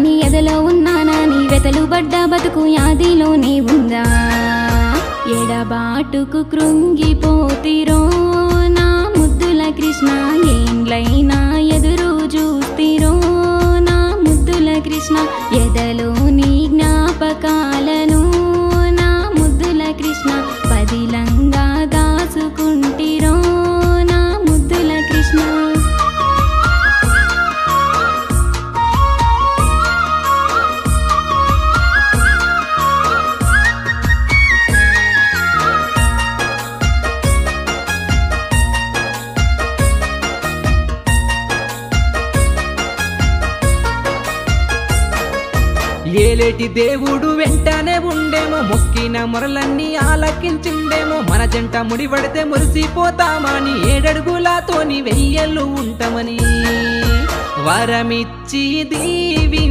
నీ ఎదలో ఉన్నానా నీ వెతలు పడ్డ బతుకు యాదిలోనే ఉందా ఎడబాటుకు కృంగిపోతిరో నా ముద్దుల కృష్ణ ఏండ్లైనా ఎదురు చూస్తిరో నా ముద్దుల కృష్ణ ఎదలో నీ జ్ఞాపకాలను నా ముద్దుల కృష్ణ పదిలంగా దాచుకుంటిరో నా ముద్దుల కృష్ణ ఏలేటి దేవుడు వెంటనే ఉండేమో మొక్కిన మొరలన్నీ ఆలకించిండేమో మన జంట ముడిపడితే మురిసిపోతామని 7 అడుగులతోని 1000 ఉంటామని వరమిచ్చి దీవించి